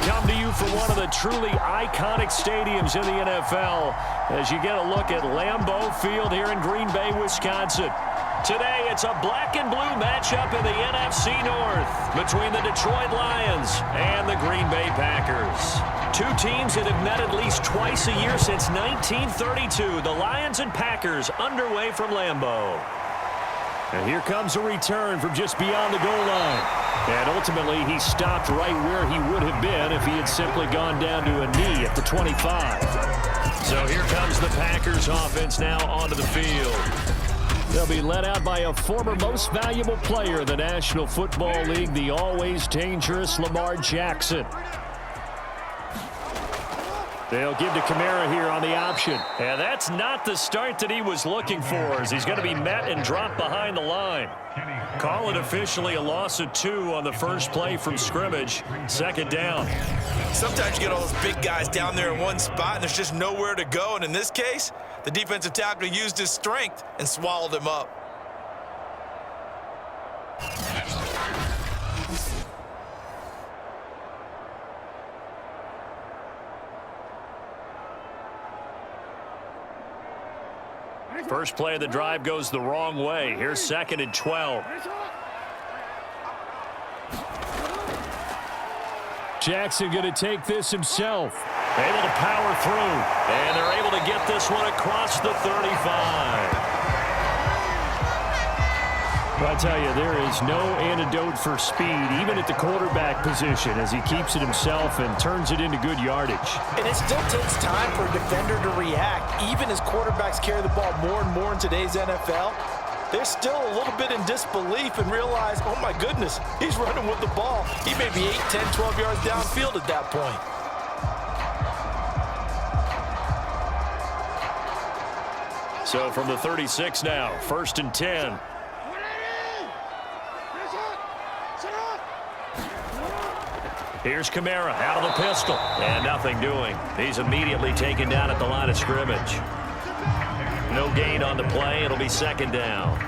come to you from one of the truly iconic stadiums in the NFL as you get a look at Lambeau Field here in Green Bay, Wisconsin. Today, it's a black and blue matchup in the NFC North between the Detroit Lions and the Green Bay Packers. Two teams that have met at least twice a year since 1932. The Lions and Packers underway from Lambeau. And here comes a return from just beyond the goal line. And ultimately, he stopped right where he would have been if he had simply gone down to a knee at the 25. So here comes the Packers offense now onto the field. They'll be led out by a former most valuable player in the National Football League, the always dangerous Lamar Jackson. They'll give to Kamara here on the option. And that's not the start that he was looking for, as he's going to be met and dropped behind the line. Call it officially a loss of 2 on the first play from scrimmage. Second down. Sometimes you get all those big guys down there in one spot, and there's just nowhere to go. And in this case, the defensive tackle used his strength and swallowed him up. First play of the drive goes the wrong way. Here's 2nd and 12. Jackson going to take this himself. Able to power through. And they're able to get this one across the 35. I tell you, there is no antidote for speed, even at the quarterback position, as he keeps it himself and turns it into good yardage. And it still takes time for a defender to react. Even as quarterbacks carry the ball more and more in today's NFL, they're still a little bit in disbelief and realize, oh my goodness, he's running with the ball. He may be 8, 10, 12 yards downfield at that point. So from the 36 now, 1st and 10. Here's Kamara out of the pistol. And nothing doing. He's immediately taken down at the line of scrimmage. No gain on the play. It'll be 2nd down.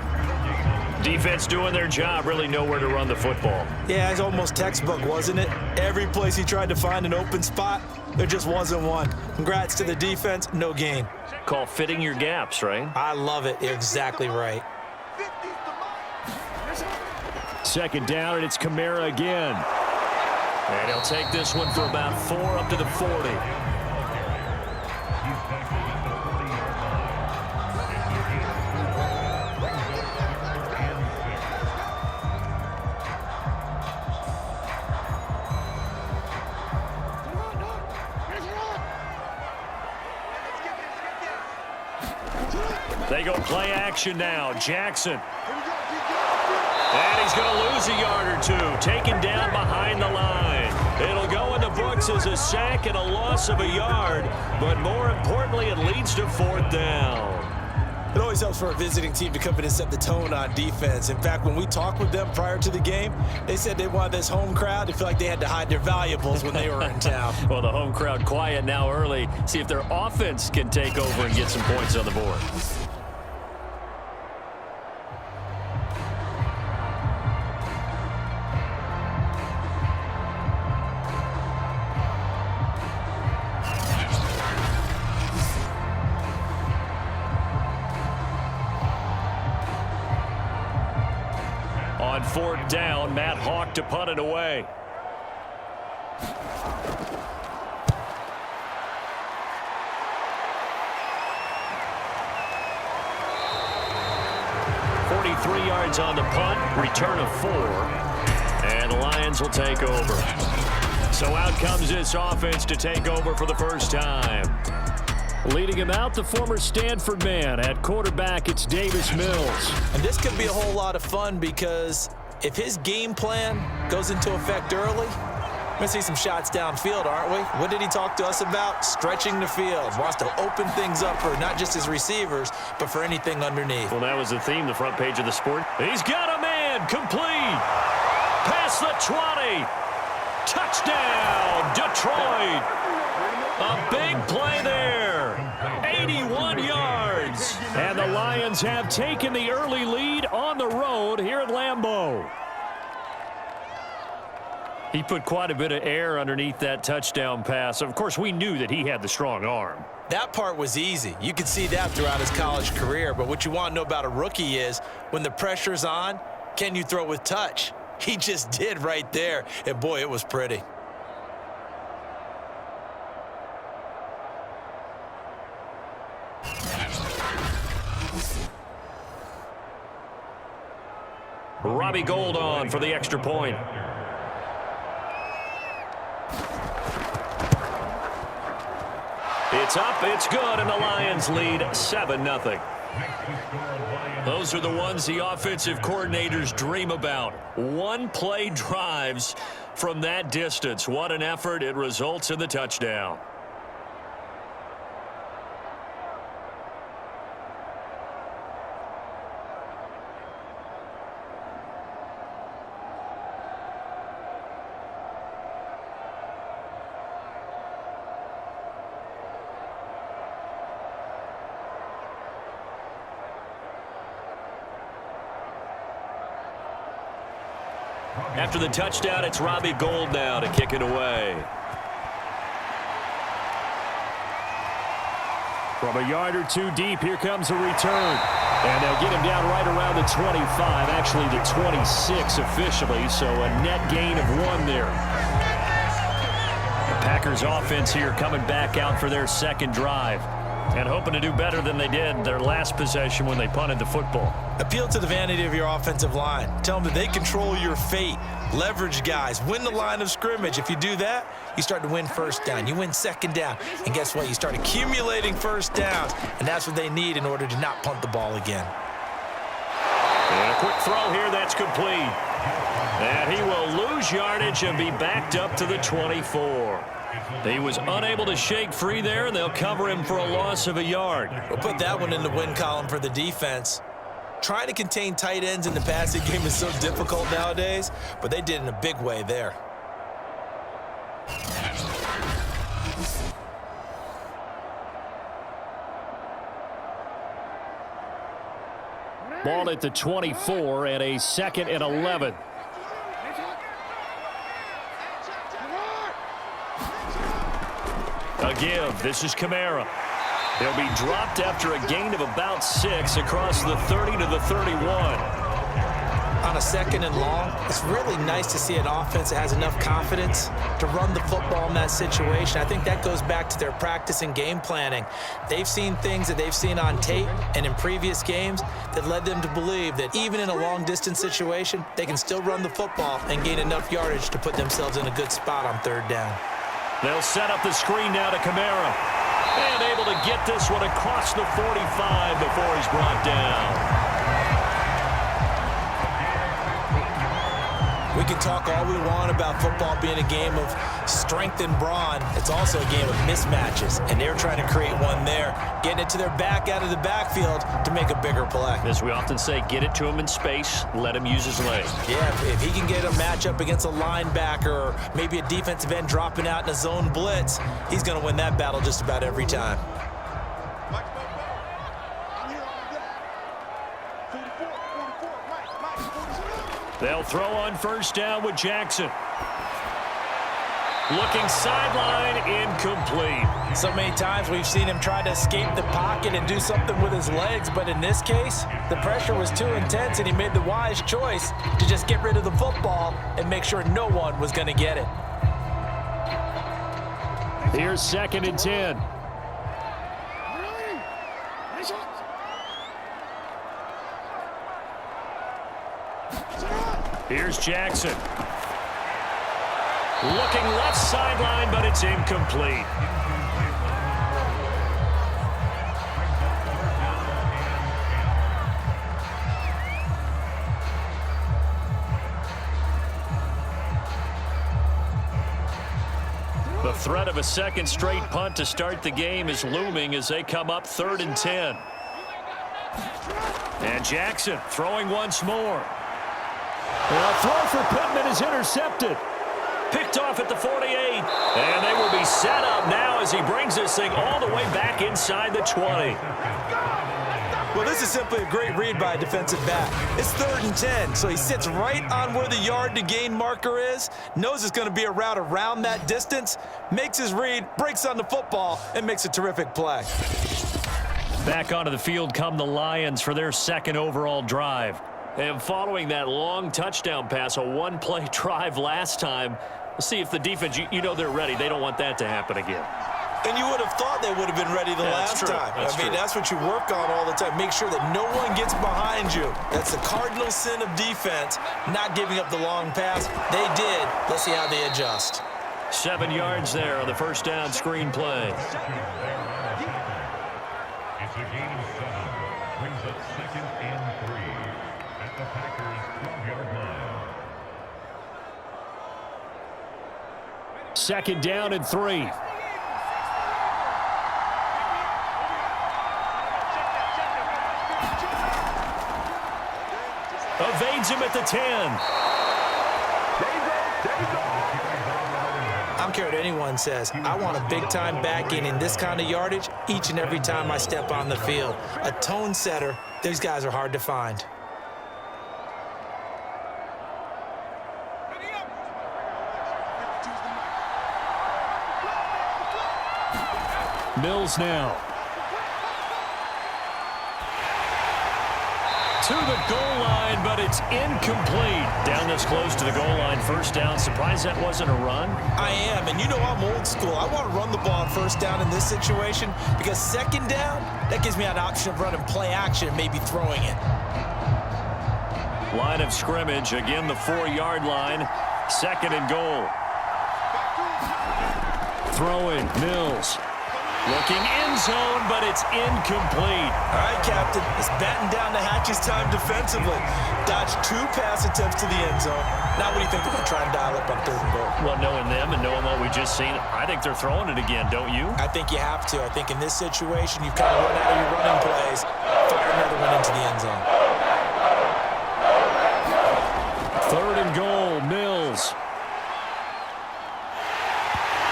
Defense doing their job. Really nowhere to run the football. Yeah, it's almost textbook, wasn't it? Every place he tried to find an open spot, there just wasn't one. Congrats to the defense. No gain. Call fitting your gaps, right? I love it. You're exactly right. 2nd down, and it's Kamara again. And he'll take this one for about 4 up to the 40. They go play action now. Jackson. And he's going to lose a yard or 2, taken down behind the line. It'll go in the books as a sack and a loss of a yard, but more importantly, it leads to 4th down. It always helps for a visiting team to come in and set the tone on defense. In fact, when we talked with them prior to the game, they said they wanted this home crowd to feel like they had to hide their valuables when they were in town. Well, the home crowd quiet now early. See if their offense can take over and get some points on the board. On 4th down, Matt Hawk to punt it away. "43 yards on the punt, return of 4, and the Lions will take over. So out comes this offense to take over for the first time. Leading him out, the former Stanford man. At quarterback, it's Davis Mills. And this could be a whole lot of fun because if his game plan goes into effect early, we're going to see some shots downfield, aren't we? What did he talk to us about? Stretching the field. Wants to open things up for not just his receivers, but for anything underneath. Well, that was the theme, the front page of the Sport. He's got a man, complete. Past the 20. Touchdown, Detroit. A big play there. 81 yards. And the Lions have taken the early lead on the road here at Lambeau. He put quite a bit of air underneath that touchdown pass. Of course, we knew that he had the strong arm. That part was easy. You could see that throughout his college career. But what you want to know about a rookie is when the pressure's on, can you throw with touch? He just did right there. And, boy, it was pretty. Robbie Gould on for the extra point. It's up, it's good, and the Lions lead 7-0. Those are the ones the offensive coordinators dream about. One-play drives from that distance. What an effort. It results in the touchdown. After the touchdown, it's Robbie Gould now to kick it away. From a yard or two deep, here comes a return. And they'll get him down right around the 25, actually the 26 officially, so a net gain of 1 there. The Packers offense here coming back out for their second drive and hoping to do better than they did their last possession when they punted the football. Appeal to the vanity of your offensive line. Tell them that they control your fate. Leverage guys. Win the line of scrimmage. If you do that, you start to win first down. You win second down. And guess what? You start accumulating first downs. And that's what they need in order to not punt the ball again. And a quick throw here. That's complete. And he will lose yardage and be backed up to the 24. He was unable to shake free there, and they'll cover him for a loss of a yard. We'll put that one in the win column for the defense. Trying to contain tight ends in the passing game is so difficult nowadays, but they did in a big way there. Ball at the 24 and a 2nd and 11. A give. This is Kamara. He'll be dropped after a gain of about 6 across the 30 to the 31. On a 2nd and long, it's really nice to see an offense that has enough confidence to run the football in that situation. I think that goes back to their practice and game planning. They've seen things that they've seen on tape and in previous games that led them to believe that even in a long-distance situation, they can still run the football and gain enough yardage to put themselves in a good spot on 3rd down. They'll set up the screen now to Kamara. And able to get this one across the 45 before he's brought down. We can talk all we want about football being a game of strength and brawn. It's also a game of mismatches, and they're trying to create one there, getting it to their back out of the backfield to make a bigger play. As we often say, get it to him in space, let him use his legs. Yeah, if he can get a matchup against a linebacker or maybe a defensive end dropping out in a zone blitz, he's going to win that battle just about every time. They'll throw on 1st down with Jackson. Looking sideline, incomplete. So many times we've seen him try to escape the pocket and do something with his legs, but in this case, the pressure was too intense and he made the wise choice to just get rid of the football and make sure no one was going to get it. Here's 2nd and 10. Here's Jackson. Looking left sideline, but it's incomplete. The threat of a 2nd straight punt to start the game is looming as they come up 3rd and 10. And Jackson throwing once more. A throw for Pittman is intercepted. Picked off at the 48. And they will be set up now as he brings this thing all the way back inside the 20. Well, this is simply a great read by a defensive back. It's 3rd and 10, so he sits right on where the yard to gain marker is, knows it's going to be a route around that distance, makes his read, breaks on the football, and makes a terrific play. Back onto the field come the Lions for their 2nd overall drive. And following that long touchdown pass, a one-play drive last time, we'll see if the defense, you know they're ready. They don't want that to happen again. And you would have thought they would have been ready the last time. That's what you work on all the time. Make sure that no one gets behind you. That's the cardinal sin of defense, not giving up the long pass. They did. Let's see how they adjust. 7 yards there on the first down screen play. It's a gain of 7. Brings up 2nd and 3 at the Packers' 12-yard line. 2nd down and 3. Evades him at the 10. I don't care what anyone says. I want a big-time back in this kind of yardage each and every time I step on the field. A tone setter, these guys are hard to find. Mills now. To the goal line, but it's incomplete. Down this close to the goal line, first down. Surprised that wasn't a run? I am, and you know I'm old school. I want to run the ball on first down in this situation because 2nd down, that gives me an option of running play action and maybe throwing it. Line of scrimmage, again the 4-yard line. 2nd and goal. Throwing, Mills. Looking end zone, but it's incomplete. All right, Captain. It's batten down the hatches time defensively. Dodged 2 pass attempts to the end zone. Now what do you think they're going to try and dial up on 3rd and goal? Well, knowing them and knowing what we just seen, I think they're throwing it again, don't you? I think you have to. I think in this situation, you've kind of run out of your running plays. Fire another one into the end zone. 3rd and goal, Mills.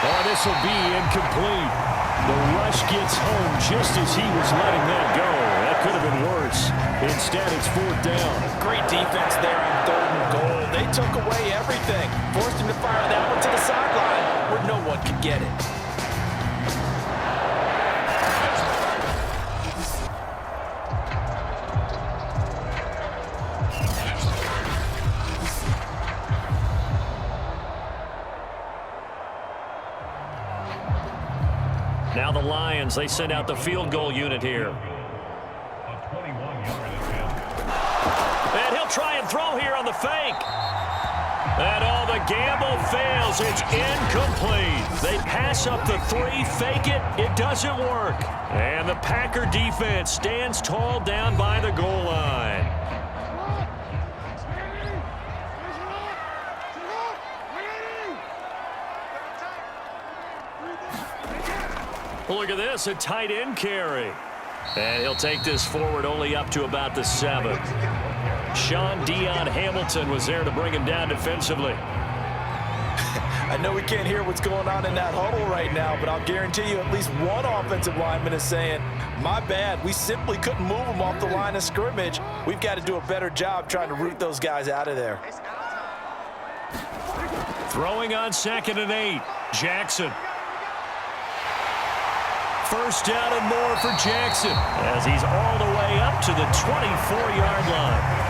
Oh, this will be incomplete. The rush gets home just as he was letting that go. That could have been worse. Instead, it's 4th down. Great defense there on 3rd and goal. They took away everything. Forced him to fire that one to the sideline where no one could get it. Now the Lions, they send out the field goal unit here. And he'll try and throw here on the fake. And all the gamble fails. It's incomplete. They pass up the 3, fake it. It doesn't work. And the Packer defense stands tall down by the goal line. Look at this, a tight end carry. And he'll take this forward only up to about the 7. Sean Dion Hamilton was there to bring him down defensively. I know we can't hear what's going on in that huddle right now, but I'll guarantee you at least one offensive lineman is saying, my bad, we simply couldn't move them off the line of scrimmage. We've got to do a better job trying to root those guys out of there. Throwing on 2nd and 8, Jackson. First down and more for Jackson as he's all the way up to the 24-yard line.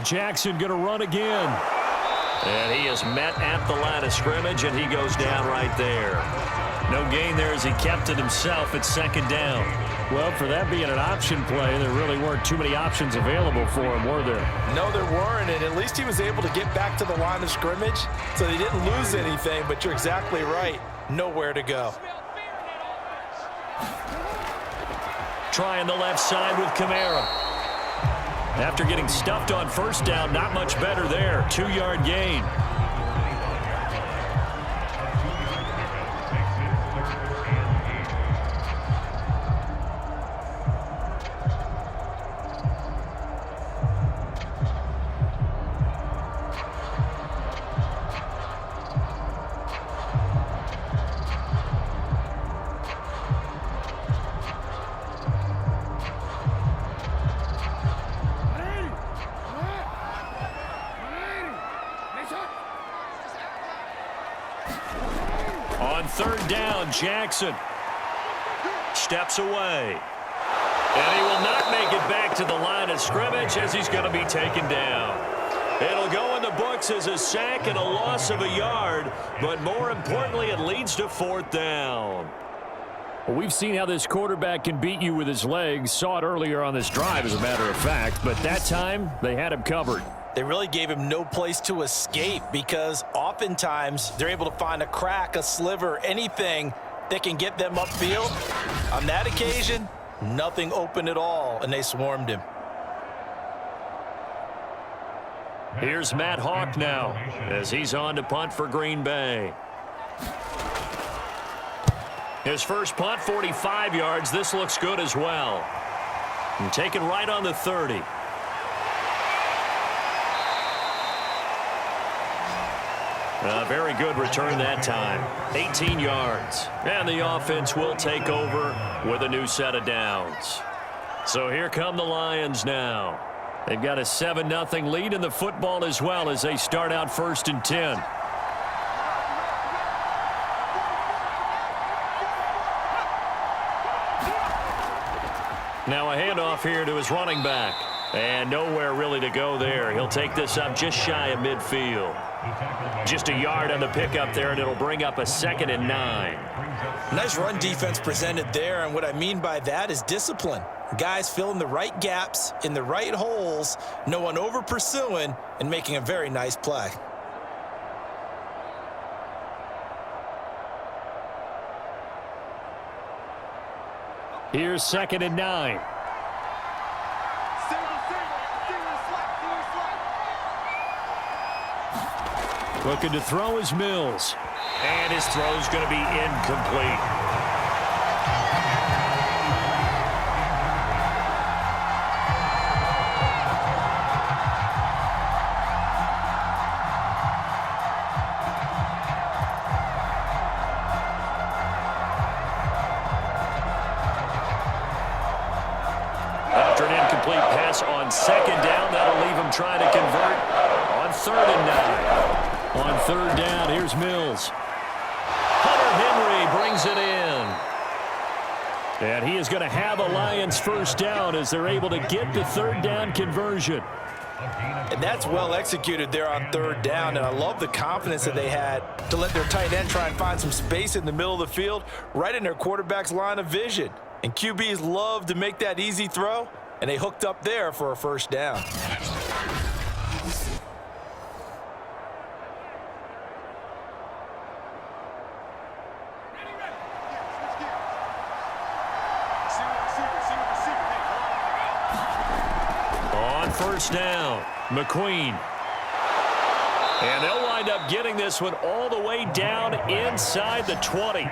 Jackson going to run again. And he is met at the line of scrimmage, and he goes down right there. No gain there as he kept it himself at 2nd down. Well, for that being an option play, there really weren't too many options available for him, were there? No, there weren't, and at least he was able to get back to the line of scrimmage, so they didn't lose anything, but you're exactly right. Nowhere to go. Trying the left side with Kamara. After getting stuffed on first down, not much better there. 2-yard gain. On third down, Jackson steps away. And he will not make it back to the line of scrimmage as he's going to be taken down. It'll go in the books as a sack and a loss of a yard, but more importantly, it leads to fourth down. Well, we've seen how this quarterback can beat you with his legs. Saw it earlier on this drive, as a matter of fact, but that time they had him covered. They really gave him no place to escape because oftentimes they're able to find a crack, a sliver, anything that can get them upfield. On that occasion, nothing open at all, and they swarmed him. Here's Matt Hawk now as he's on to punt for Green Bay. His first punt, 45 yards. This looks good as well. And taken right on the 30. A very good return that time. 18 yards. And the offense will take over with a new set of downs. So here come the Lions now. They've got a 7-0 lead in the football as well as they start out 1st and 10. Now a handoff here to his running back. And nowhere really to go there. He'll take this up just shy of midfield. Just a yard on the pickup there, and it'll bring up a 2nd and 9. Nice run defense presented there, and what I mean by that is discipline. Guys filling the right gaps in the right holes, no one over pursuing, and making a very nice play. Here's 2nd and 9. Looking to throw is Mills. And his throw's going to be incomplete. After an incomplete pass on 2nd down, that'll leave him trying to convert on 3rd and 9. On 3rd down, here's Mills. Hunter Henry brings it in. And he is going to have a Lions 1st down as they're able to get the 3rd down conversion. And that's well executed there on 3rd down, and I love the confidence that they had to let their tight end try and find some space in the middle of the field, right in their quarterback's line of vision. And QBs love to make that easy throw, and they hooked up there for a 1st down. On 1st down, McQueen. And they'll wind up getting this one all the way down inside the 20.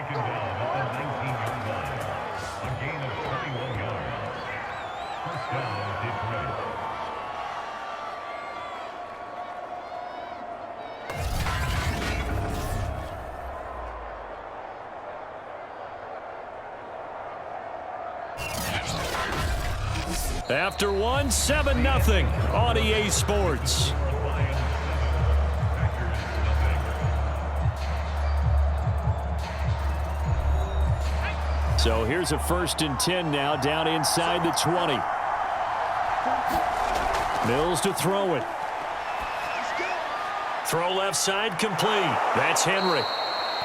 After one, 7-0 on EA Sports. So here's a 1st and 10 now down inside the 20. Mills to throw it. Throw left side complete. That's Henry.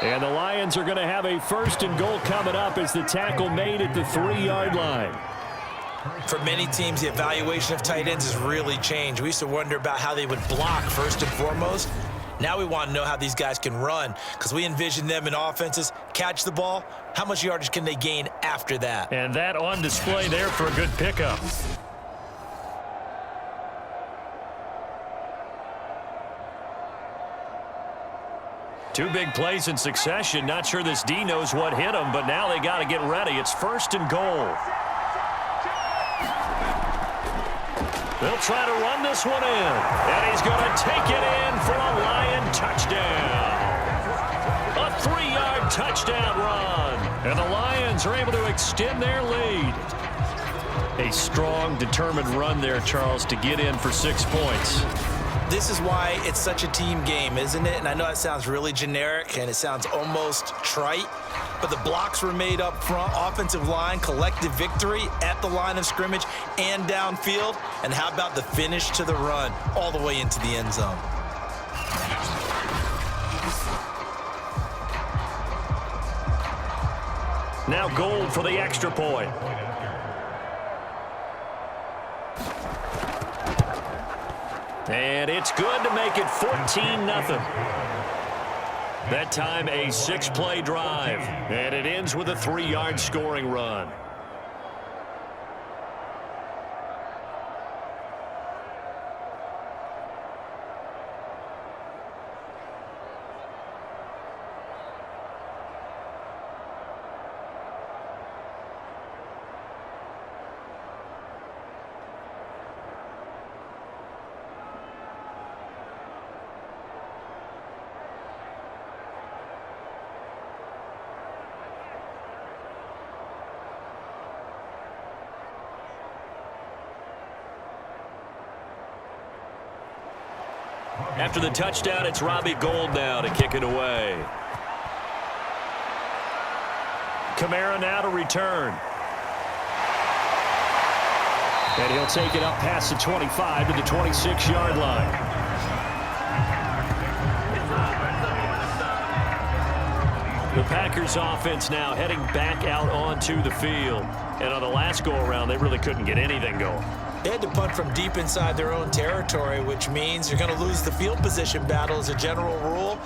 And the Lions are going to have a 1st and goal coming up as the tackle made at the 3-yard line. For many teams, the evaluation of tight ends has really changed. We used to wonder about how they would block first and foremost. Now we want to know how these guys can run because we envision them in offenses catch the ball, how much yardage can they gain after that? And that on display there for a good pickup. Two big plays in succession. Not sure this D knows what hit him, but now they got to get ready. It's 1st and goal. They'll try to run this one in, and he's going to take it in for a Lion touchdown. A 3-yard touchdown run, and the Lions are able to extend their lead. A strong, determined run there, Charles, to get in for 6 points. This is why it's such a team game, isn't it? And I know it sounds really generic and it sounds almost trite, but the blocks were made up front, offensive line, collective victory at the line of scrimmage and downfield. And how about the finish to the run all the way into the end zone? Now Gold for the extra point. And it's good to make it 14-0. That time a 6-play drive. And it ends with a 3-yard scoring run. After the touchdown, it's Robbie Gould now to kick it away. Kamara now to return. And he'll take it up past the 25 to the 26-yard line. The Packers offense now heading back out onto the field. And on the last go-around, they really couldn't get anything going. They had to punt from deep inside their own territory, which means you're going to lose the field position battle as a general rule.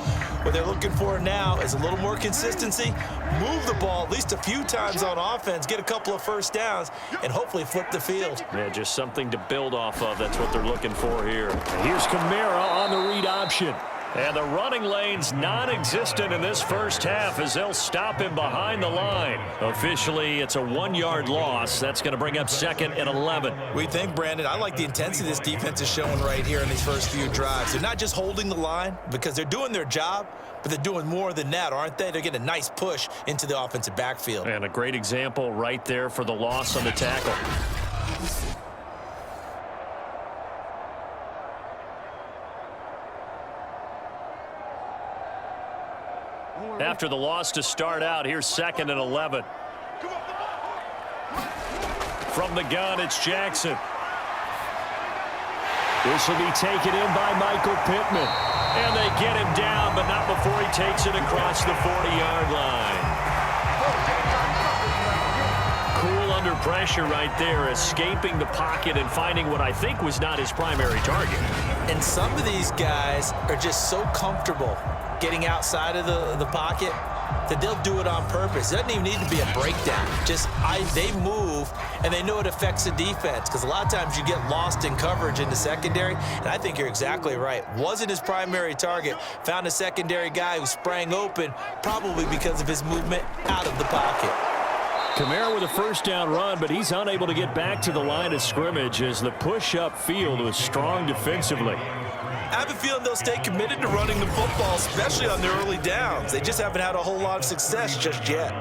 What they're looking for now is a little more consistency, move the ball at least a few times on offense, get a couple of first downs, and hopefully flip the field. Yeah, just something to build off of. That's what they're looking for here. Here's Kamara on the read option. And the running lane's non-existent in this first half as they'll stop him behind the line. Officially, it's a 1-yard loss. That's going to bring up 2nd and 11. We think, Brandon, I like the intensity this defense is showing right here in these first few drives. They're not just holding the line because they're doing their job, but they're doing more than that, aren't they? They're getting a nice push into the offensive backfield. And a great example right there for the loss on the tackle. After the loss to start out, here's 2nd and 11. From the gun, it's Jackson. This will be taken in by Michael Pittman. And they get him down, but not before he takes it across the 40-yard line. Cool under pressure right there, escaping the pocket and finding what I think was not his primary target. And some of these guys are just so comfortable getting outside of the pocket that they'll do it on purpose. It doesn't even need to be a breakdown. They move, and they know it affects the defense because a lot of times you get lost in coverage in the secondary, and I think you're exactly right. Wasn't his primary target. Found a secondary guy who sprang open, probably because of his movement out of the pocket. Kamara with a first down run, but he's unable to get back to the line of scrimmage as the push-up field was strong defensively. I have a feeling they'll stay committed to running the football, especially on their early downs. They just haven't had a whole lot of success just yet.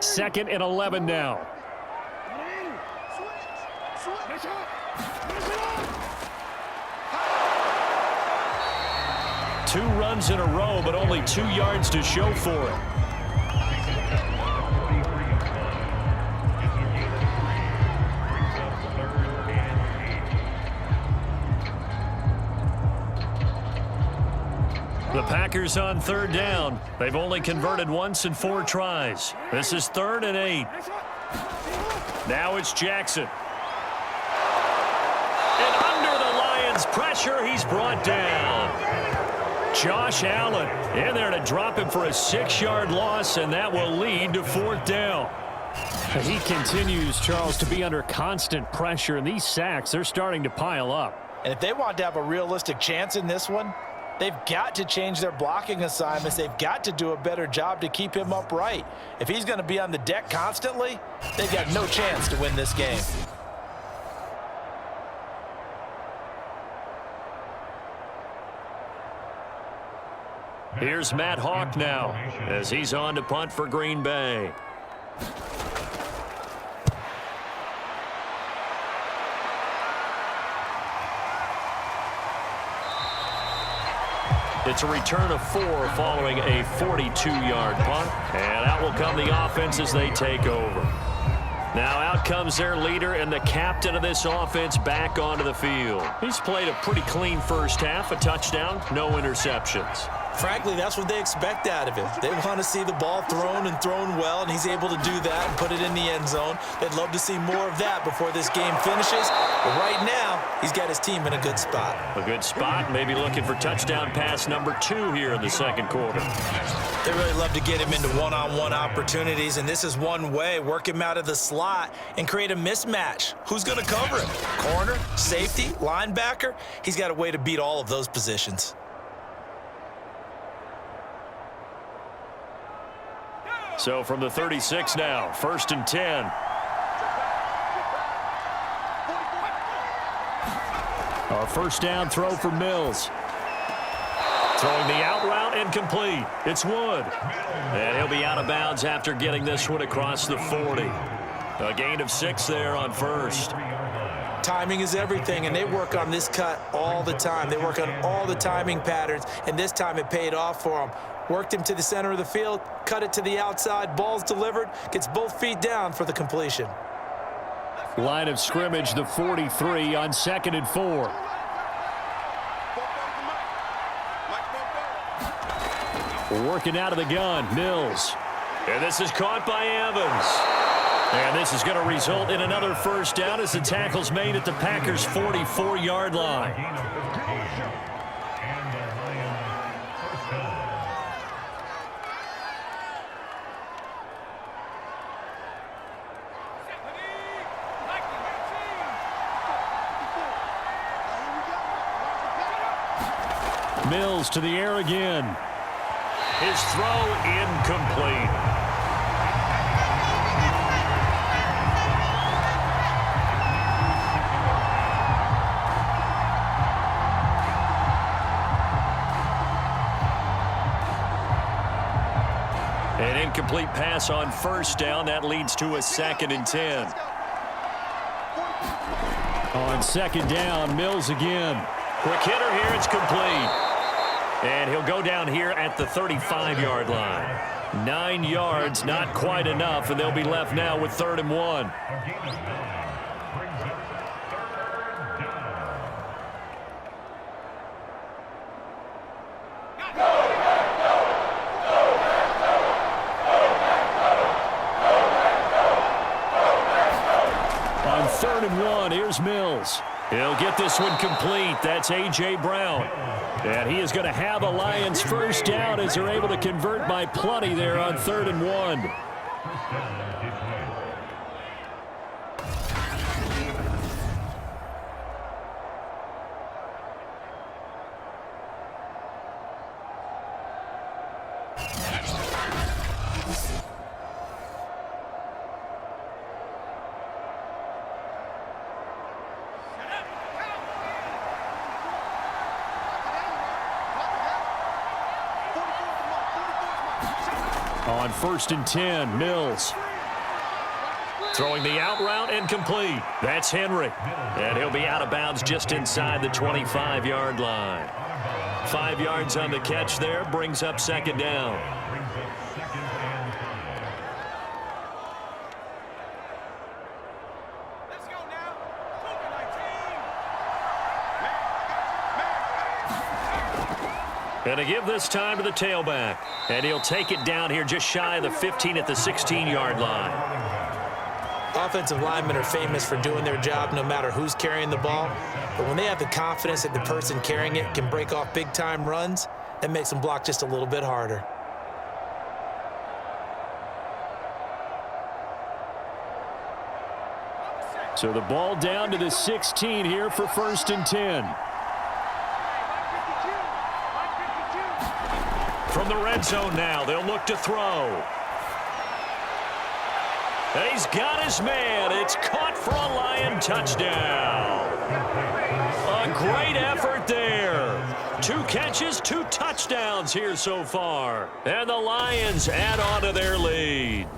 Second and 11 now. Two runs in a row, but only 2 yards to show for it. The Packers on third down. They've only converted once in 4 tries. This is 3rd and 8. Now it's Jackson. And under the Lions' pressure, he's brought down. Josh Allen in there to drop him for a 6-yard loss, and that will lead to 4th down. He continues, Charles, to be under constant pressure, and these sacks, they're starting to pile up. And if they want to have a realistic chance in this one, they've got to change their blocking assignments. They've got to do a better job to keep him upright. If he's going to be on the deck constantly, they've got no chance to win this game. Here's Matt Hawk now as he's on to punt for Green Bay. It's a return of 4 following a 42-yard punt. And out will come the offense as they take over. Now out comes their leader and the captain of this offense back onto the field. He's played a pretty clean first half, a touchdown, no interceptions. Frankly, that's what they expect out of him. They want to see the ball thrown and thrown well, and he's able to do that and put it in the end zone. They'd love to see more of that before this game finishes. But right now, he's got his team in a good spot. A good spot, maybe looking for touchdown pass number 2 here in the second quarter. They really love to get him into one-on-one opportunities, and this is one way. Work him out of the slot and create a mismatch. Who's going to cover him? Corner, safety, linebacker? He's got a way to beat all of those positions. So from the 36 now, 1st and 10. Our first down throw for Mills. Throwing the out route incomplete. It's Wood. And he'll be out of bounds after getting this one across the 40. A gain of 6 there on first. Timing is everything, and they work on this cut all the time. They work on all the timing patterns, and this time it paid off for them. Worked him to the center of the field, cut it to the outside, ball's delivered, gets both feet down for the completion. Line of scrimmage, the 43 on 2nd and 4. Working out of the gun, Mills. And this is caught by Evans. And this is going to result in another first down as the tackle's made at the Packers' 44-yard line. Mills to the air again. His throw incomplete. An incomplete pass on first down. That leads to a 2nd and 10. On 2nd down, Mills again. Quick hitter here. It's complete. And he'll go down here at the 35-yard line. 9 yards, not quite enough, and they'll be left now with 3rd and 1. On 3rd and 1, here's Mills. He'll get this one complete. That's A.J. Brown. And he is going to have a Lions first down as they're able to convert by plenty there on 3rd and 1. On 1st and 10, Mills. Throwing the out route incomplete. That's Henry. And he'll be out of bounds just inside the 25-yard line. 5 yards on the catch there, brings up 2nd down. And to give this time to the tailback. And he'll take it down here just shy of the 15 at the 16-yard line. Offensive linemen are famous for doing their job no matter who's carrying the ball. But when they have the confidence that the person carrying it can break off big-time runs, that makes them block just a little bit harder. So the ball down to the 16 here for 1st and 10. From the red zone now, they'll look to throw. He's got his man. It's caught for a Lion touchdown. A great effort there. 2 catches, 2 touchdowns here so far. And the Lions add on to their lead.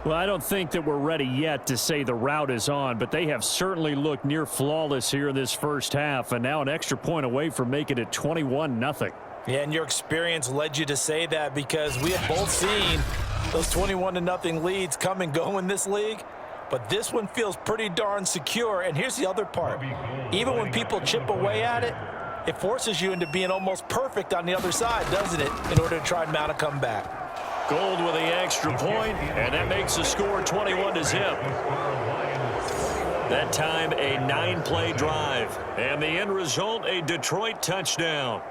Well, I don't think that we're ready yet to say the route is on, but they have certainly looked near flawless here in this first half, and now an extra point away from making it 21-0. Yeah, and your experience led you to say that because we have both seen those 21-0 leads come and go in this league. But this one feels pretty darn secure. And here's the other part. Even when people chip away at it, it forces you into being almost perfect on the other side, doesn't it, in order to try and mount a comeback. Gold with the extra point, and that makes the score 21-0. That time, a 9-play drive. And the end result, a Detroit touchdown.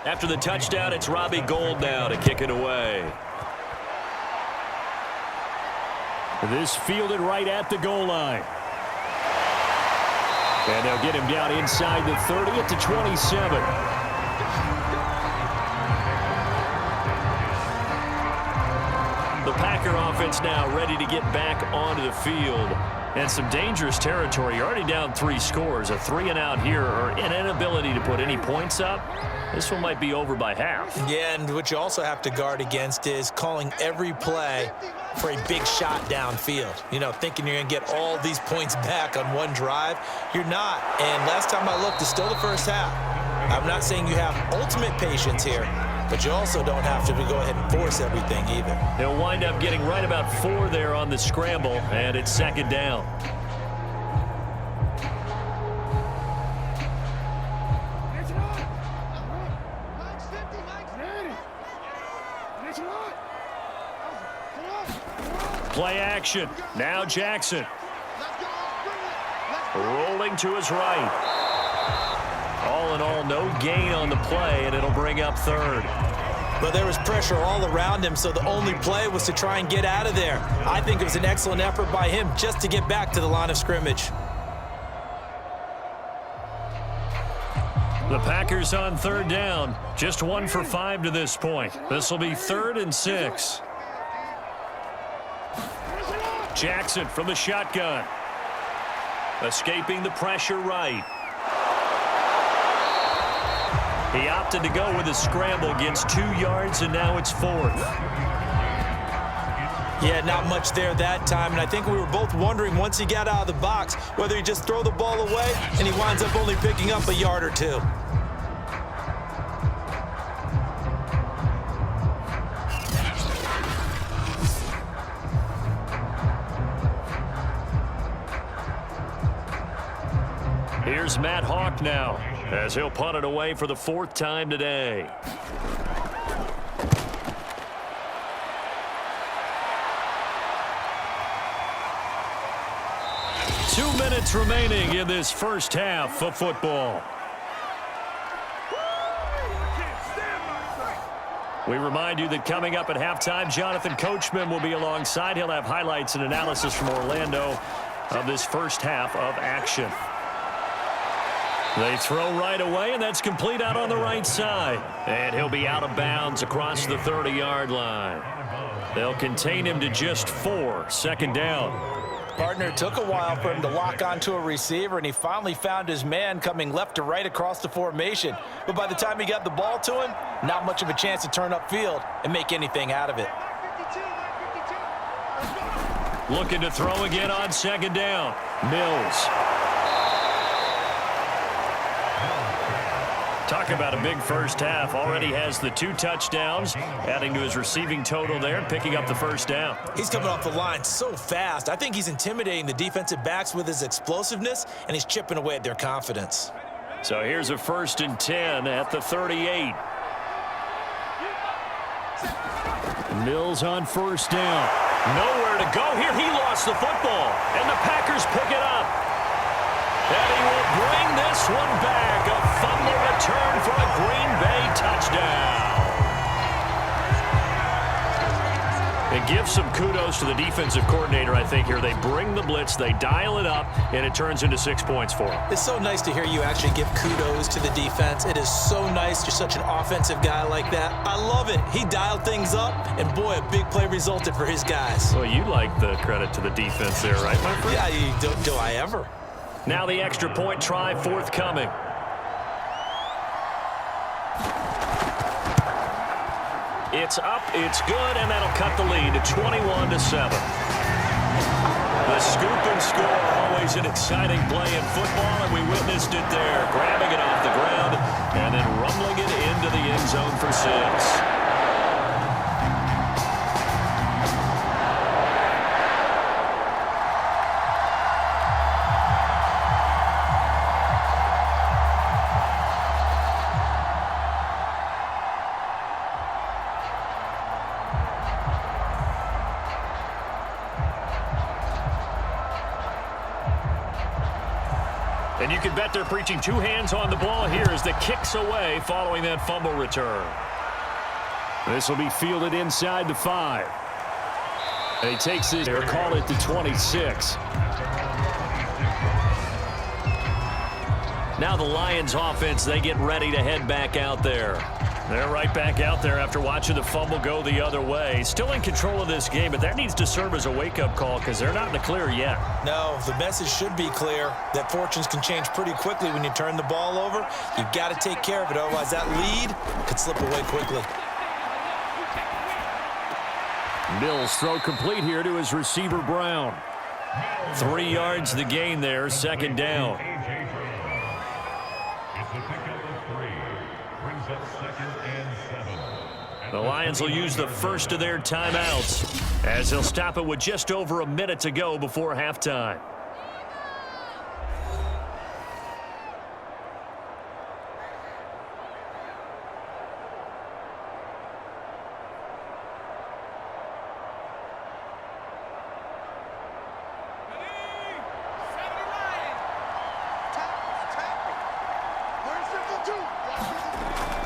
After the touchdown, it's Robbie Gould now to kick it away. This fielded right at the goal line. And they'll get him down inside the 30 at the 27. The Packer offense now ready to get back onto the field. And some dangerous territory. You're already down 3 scores. A 3-and-out here, or an inability to put any points up. This one might be over by half. Yeah, and what you also have to guard against is calling every play for a big shot downfield. You know, thinking you're going to get all these points back on one drive. You're not. And last time I looked, it's still the first half. I'm not saying you have ultimate patience here, but you also don't have to go ahead and force everything either. They'll wind up getting right about 4 there on the scramble, and it's 2nd down. Play action. Now Jackson. Rolling to his right. All in all, no gain on the play, and it'll bring up 3rd. But there was pressure all around him, so the only play was to try and get out of there. I think it was an excellent effort by him just to get back to the line of scrimmage. The Packers on 3rd down. Just 1 for 5 to this point. This will be 3rd and 6. Jackson from the shotgun. Escaping the pressure right. He opted to go with a scramble, gets 2 yards, and now it's 4th. Yeah, not much there that time, and I think we were both wondering once he got out of the box whether he'd just throw the ball away, and he winds up only picking up a yard or 2. Here's Matt Hawk now, as he'll punt it away for the 4th time today. Two minutes remaining in this first half of football. We remind you that coming up at halftime, Jonathan Coachman will be alongside. He'll have highlights and analysis from Orlando of this first half of action. They throw right away, and that's complete out on the right side. And he'll be out of bounds across the 30-yard line. They'll contain him to just 4, 2nd down. Partner, it took a while for him to lock onto a receiver, and he finally found his man coming left to right across the formation. But by the time he got the ball to him, not much of a chance to turn upfield and make anything out of it. Looking to throw again on second down. Mills. Talk about a big first half. Already has the 2 touchdowns, adding to his receiving total there and picking up the first down. He's coming off the line so fast. I think he's intimidating the defensive backs with his explosiveness, and he's chipping away at their confidence. So here's a 1st and 10 at the 38. Mills on first down. Nowhere to go here. He lost the football, and the Packers pick it up. And he will bring this one back. A fumble return for a Green Bay touchdown. It gives some kudos to the defensive coordinator, I think, here. They bring the blitz, they dial it up, and it turns into 6 points for them. It's so nice to hear you actually give kudos to the defense. It is so nice. You're such an offensive guy like that. I love it. He dialed things up, and boy, a big play resulted for his guys. Well, you like the credit to the defense there, right, my friend? Yeah, do I ever? Now the extra point try forthcoming. It's up, it's good, and that'll cut the lead to 21-7. The scoop and score, always an exciting play in football, and we witnessed it there, grabbing it off the ground and then rumbling it into the end zone for 6. And you can bet they're preaching 2 hands on the ball here as the kick's away following that fumble return. This will be fielded inside the 5. And he takes this, or call it the 26. Now the Lions offense, they get ready to head back out there. They're right back out there after watching the fumble go the other way. Still in control of this game, but that needs to serve as a wake-up call because they're not in the clear yet. No, the message should be clear that fortunes can change pretty quickly when you turn the ball over. You've got to take care of it, otherwise that lead could slip away quickly. Mills throw complete here to his receiver, Brown. 3 yards the gain there, 2nd down. The Lions will use the first of their timeouts as they'll stop it with just over a minute to go before halftime.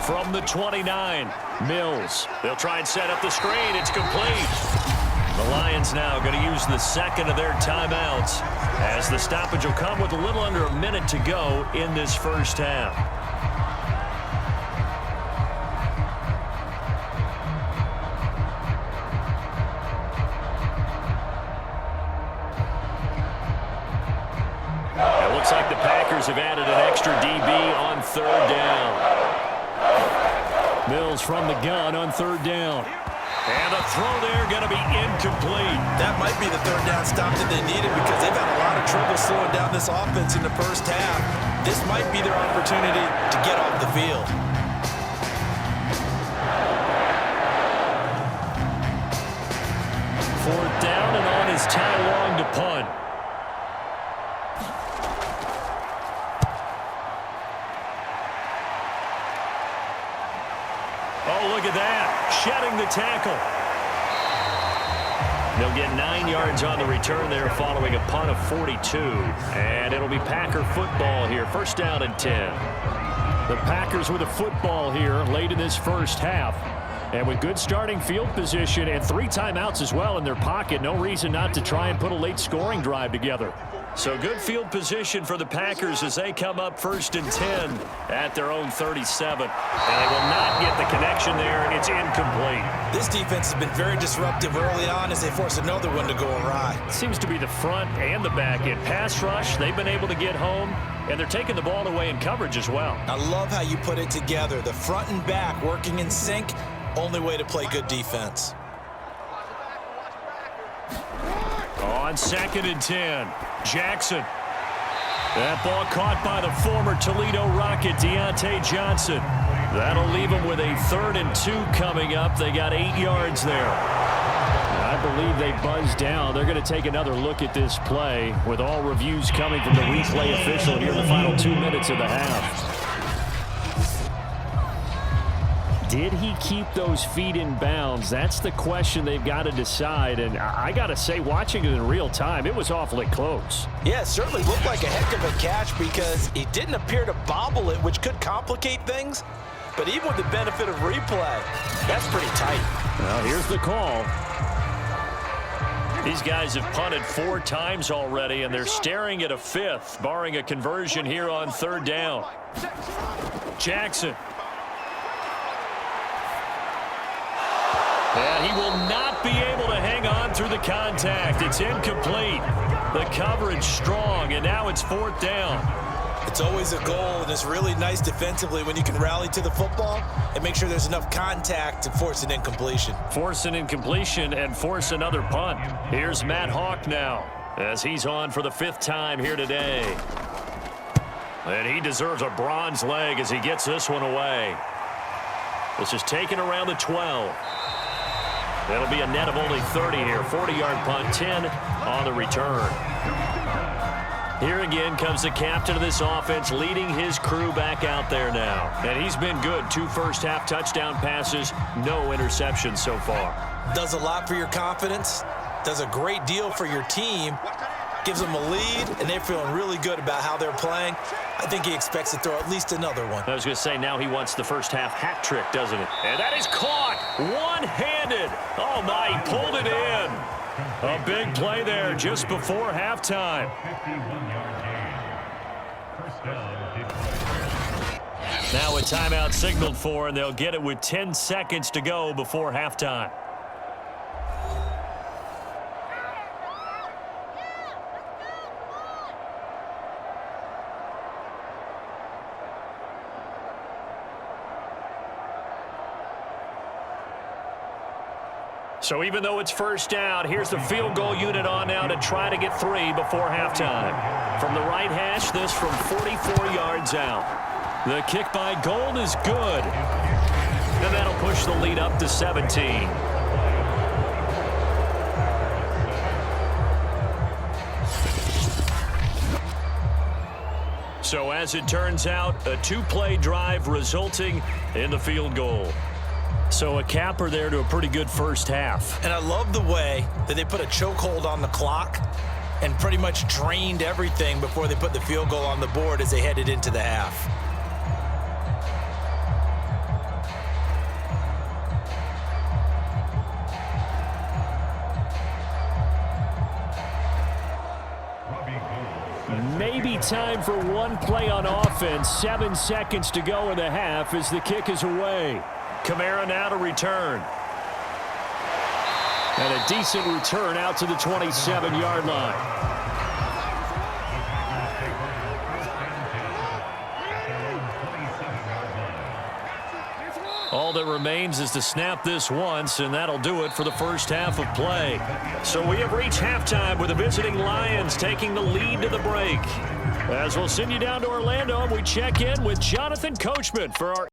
From the 29, Mills. They'll try and set up the screen. It's complete. The Lions now going to use the 2nd of their timeouts as the stoppage will come with a little under a minute to go in this first half. It looks like the Packers have added an extra DB on 3rd down. Mills from the gun on 3rd down. And a throw there going to be incomplete. That might be the 3rd down stop that they needed because they've had a lot of trouble slowing down this offense in the first half. This might be their opportunity to get off the field. 4th down and on is Ty Long to punt. Oh, look at that. Shedding the tackle. They'll get 9 yards on the return there following a punt of 42. And it'll be Packer football here. 1st down and 10. The Packers with a football here late in this first half. And with good starting field position and 3 timeouts as well in their pocket, no reason not to try and put a late scoring drive together. So good field position for the Packers as they come up 1st and 10 at their own 37. And they will not get the connection there, and it's incomplete. This defense has been very disruptive early on as they force another one to go awry. Seems to be the front and the back end. Pass rush, they've been able to get home, and they're taking the ball away in coverage as well. I love how you put it together. The front and back working in sync, only way to play good defense. On 2nd and 10, Jackson. That ball caught by the former Toledo Rocket, Deontay Johnson. That'll leave them with a 3rd and 2 coming up. They got 8 yards there. I believe they buzzed down. They're going to take another look at this play with all reviews coming from the replay official here in the final 2 minutes of the half. Did he keep those feet in bounds? That's the question they've got to decide. And I got to say, watching it in real time, it was awfully close. Yeah, it certainly looked like a heck of a catch because he didn't appear to bobble it, which could complicate things. But even with the benefit of replay, that's pretty tight. Well, here's the call. These guys have punted 4 times already, and they're staring at a 5th, barring a conversion here on 3rd down. Jackson. And he will not be able to hang on through the contact. It's incomplete. The coverage strong, and now it's 4th down. It's always a goal, and it's really nice defensively when you can rally to the football and make sure there's enough contact to force an incompletion. Force an incompletion and force another punt. Here's Matt Hawk now as he's on for the 5th time here today. And he deserves a bronze leg as he gets this one away. This is taken around the 12. That'll be a net of only 30 here. 40-yard punt, 10 on the return. Here again comes the captain of this offense leading his crew back out there now. And he's been good. 2 first-half touchdown passes, no interceptions so far. Does a lot for your confidence, does a great deal for your team, gives them a lead, and they're feeling really good about how they're playing. I think he expects to throw at least another one. I was going to say, now he wants the first-half hat trick, doesn't it? And that is caught one-handed. Oh, my, he pulled it in. A big play there just before halftime. 51-yard gain. First down, Now a timeout signaled for, and they'll get it with 10 seconds to go before halftime. So even though it's first down, here's the field goal unit on now to try to get 3 before halftime. From the right hash, this from 44 yards out. The kick by Gold is good. And that'll push the lead up to 17. So as it turns out, a 2-play drive resulting in the field goal. So a capper there to a pretty good first half. And I love the way that they put a chokehold on the clock and pretty much drained everything before they put the field goal on the board as they headed into the half. Maybe time for one play on offense. 7 seconds to go in the half as the kick is away. Kamara now to return. And a decent return out to the 27-yard line. All that remains is to snap this once, and that'll do it for the first half of play. So we have reached halftime with the visiting Lions taking the lead to the break. As we'll send you down to Orlando, and we check in with Jonathan Coachman for our